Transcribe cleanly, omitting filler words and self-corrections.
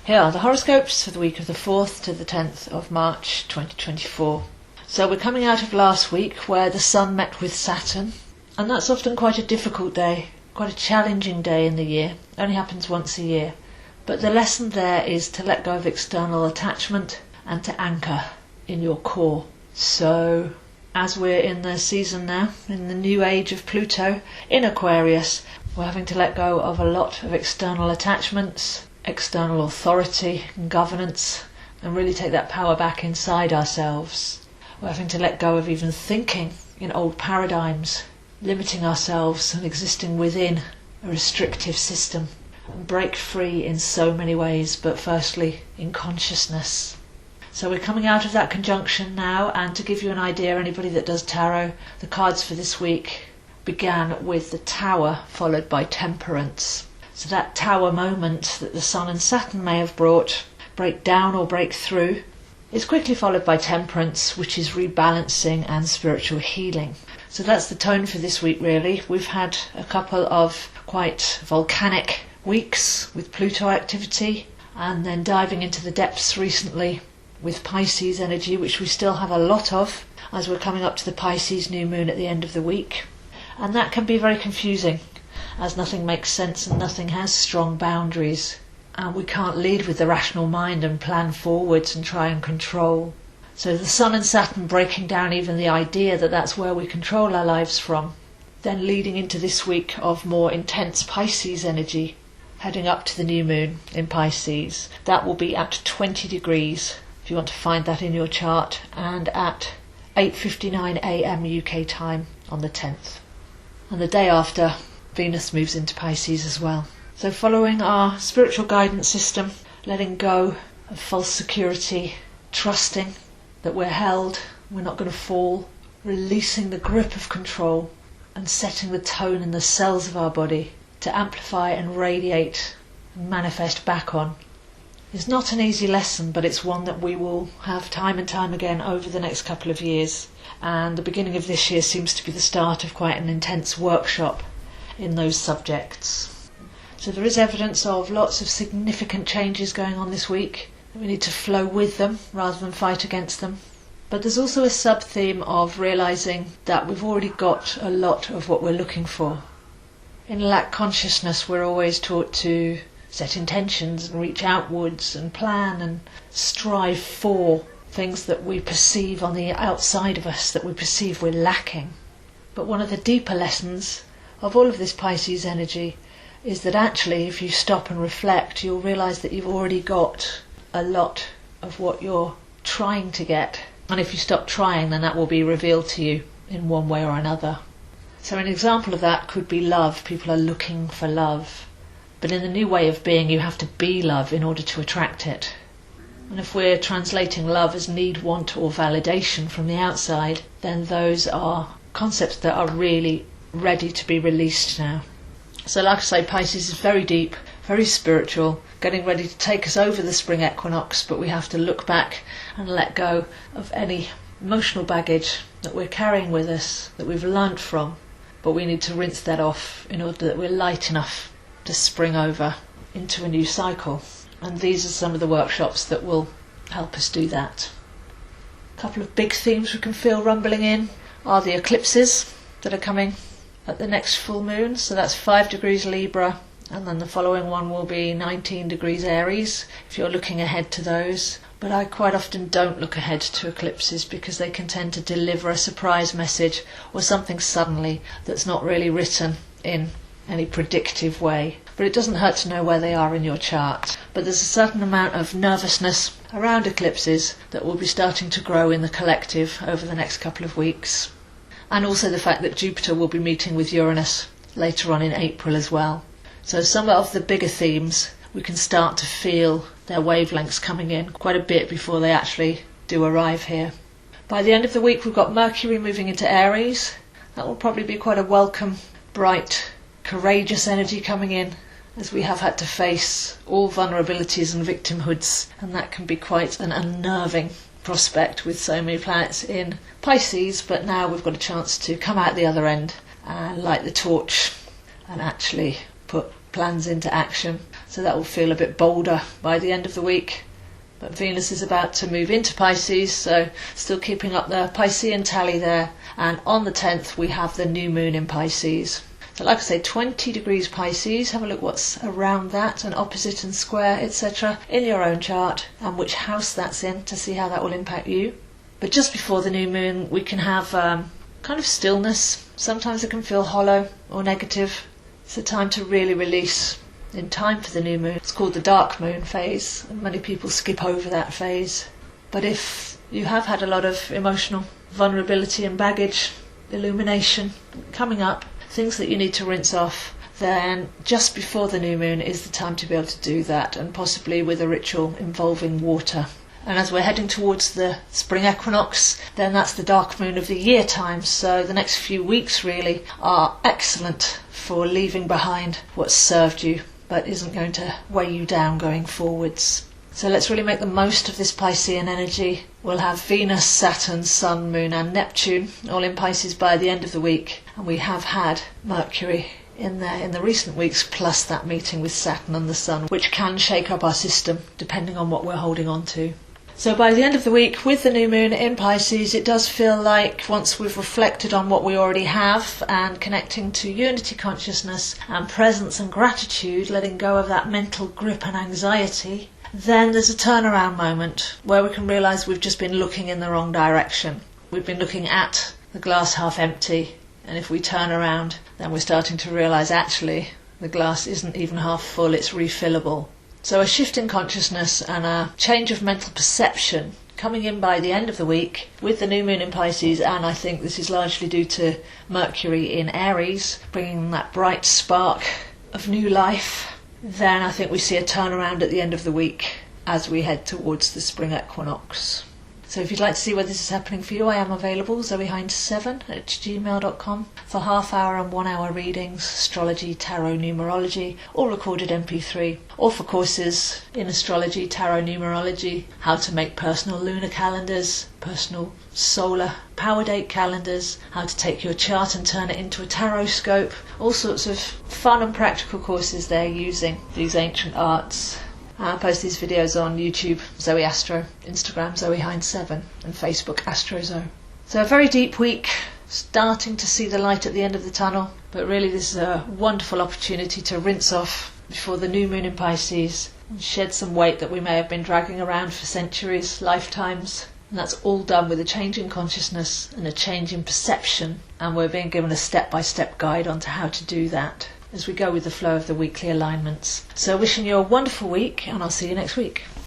Here are the horoscopes for the week of the 4th to the 10th of March 2024. So we're coming out of last week where the Sun met with Saturn, and that's often quite a difficult day, quite a challenging day in the year. It only happens once a year. But the lesson there is to let go of external attachment and to anchor in your core. So as we're in the season now, in the new age of Pluto in Aquarius, we're having to let go of a lot of external attachments, external authority and governance, and really take that power back inside ourselves. We're having to let go of even thinking in old paradigms, limiting ourselves and existing within a restrictive system, and break free in so many ways, but firstly in consciousness. So we're coming out of that conjunction now, and to give you an idea, anybody that does tarot, the cards for this week began with the Tower followed by Temperance. So that Tower moment that the Sun and Saturn may have brought, break down or break through, is quickly followed by Temperance, which is rebalancing and spiritual healing. So that's the tone for this week really. We've had a couple of quite volcanic weeks with Pluto activity, and then diving into the depths recently with Pisces energy, which we still have a lot of as we're coming up to the Pisces new moon at the end of the week. And that can be very confusing, as nothing makes sense and nothing has strong boundaries, and we can't lead with the rational mind and plan forwards and try and control. So the Sun and Saturn breaking down even the idea that that's where we control our lives from, then leading into this week of more intense Pisces energy, heading up to the new moon in Pisces. That will be at 20 degrees, if you want to find that in your chart, and at 8:59 a.m. UK time on the 10th. And the day after, Venus moves into Pisces as well. So following our spiritual guidance system, letting go of false security, trusting that we're held, we're not going to fall, releasing the grip of control and setting the tone in the cells of our body to amplify and radiate and manifest back on. It's not an easy lesson, but it's one that we will have time and time again over the next couple of years. And the beginning of this year seems to be the start of quite an intense workshop in those subjects. So there is evidence of lots of significant changes going on this week. We need to flow with them rather than fight against them. But there's also a sub-theme of realising that we've already got a lot of what we're looking for. In lack consciousness, we're always taught to set intentions and reach outwards and plan and strive for things that we perceive on the outside of us, that we perceive we're lacking. But one of the deeper lessons of all of this Pisces energy is that actually if you stop and reflect, you'll realise that you've already got a lot of what you're trying to get. And if you stop trying, then that will be revealed to you in one way or another. So an example of that could be love. People are looking for love. But in the new way of being, you have to be love in order to attract it. And if we're translating love as need, want or validation from the outside, then those are concepts that are really ready to be released now. So like I say, Pisces is very deep, very spiritual, getting ready to take us over the spring equinox, but we have to look back and let go of any emotional baggage that we're carrying with us, that we've learnt from, but we need to rinse that off in order that we're light enough to spring over into a new cycle. And these are some of the workshops that will help us do that. A couple of big themes we can feel rumbling in are the eclipses that are coming at the next full moon. So that's 5 degrees Libra, and then the following one will be 19 degrees Aries, if you're looking ahead to those. But I quite often don't look ahead to eclipses because they can tend to deliver a surprise message or something suddenly that's not really written in any predictive way. But it doesn't hurt to know where they are in your chart. But there's a certain amount of nervousness around eclipses that will be starting to grow in the collective over the next couple of weeks. And also the fact that Jupiter will be meeting with Uranus later on in April as well. So some of the bigger themes, we can start to feel their wavelengths coming in quite a bit before they actually do arrive here. By the end of the week, we've got Mercury moving into Aries. That will probably be quite a welcome, bright, courageous energy coming in, as we have had to face all vulnerabilities and victimhoods, and that can be quite an unnerving prospect with so many planets in Pisces. But now we've got a chance to come out the other end and light the torch and actually put plans into action. so that will feel a bit bolder by the end of the week. But Venus is about to move into Pisces, so still keeping up the Piscean tally there. And on the 10th we have the new moon in Pisces. So like I say, 20 degrees Pisces. Have a look what's around that, and opposite and square, etc. in your own chart, and which house that's in to see how that will impact you. But just before the new moon we can have kind of stillness. Sometimes it can feel hollow or negative. It's a time to really release in time for the new moon. It's called the dark moon phase, and many people skip over that phase. But if you have had a lot of emotional vulnerability and baggage, illumination coming up, things that you need to rinse off, then just before the new moon is the time to be able to do that, and possibly with a ritual involving water. And as we're heading towards the spring equinox, then that's the dark moon of the year time. So the next few weeks really are excellent for leaving behind what's served you but isn't going to weigh you down going forwards. So let's really make the most of this Piscean energy. We'll have Venus, Saturn, Sun, Moon and Neptune all in Pisces by the end of the week. And we have had Mercury in there in the recent weeks, plus that meeting with Saturn and the Sun, which can shake up our system depending on what we're holding on to. So by the end of the week, with the new moon in Pisces, it does feel like once we've reflected on what we already have and connecting to unity consciousness and presence and gratitude, letting go of that mental grip and anxiety, then there's a turnaround moment where we can realise we've just been looking in the wrong direction. We've been looking at the glass half empty, and if we turn around, then we're starting to realise actually the glass isn't even half full, it's refillable. So a shift in consciousness and a change of mental perception coming in by the end of the week with the new moon in Pisces, and I think this is largely due to Mercury in Aries, bringing that bright spark of new life. Then I think we see a turnaround at the end of the week as we head towards the spring equinox. So if you'd like to see where this is happening for you, I am available, zoehind7@gmail.com, for half-hour and 1-hour readings, astrology, tarot, numerology, all recorded MP3, or for courses in astrology, tarot, numerology, how to make personal lunar calendars, personal solar power date calendars, how to take your chart and turn it into a tarot scope, all sorts of fun and practical courses there using these ancient arts. I post these videos on YouTube, Zoe Astro, Instagram, zoehind7, and Facebook, AstroZoe. So a very deep week, starting to see the light at the end of the tunnel, but really this is a wonderful opportunity to rinse off before the new moon in Pisces and shed some weight that we may have been dragging around for centuries, lifetimes. And that's all done with a change in consciousness and a change in perception, and we're being given a step-by-step guide on to how to do that as we go with the flow of the weekly alignments. So wishing you a wonderful week, and I'll see you next week.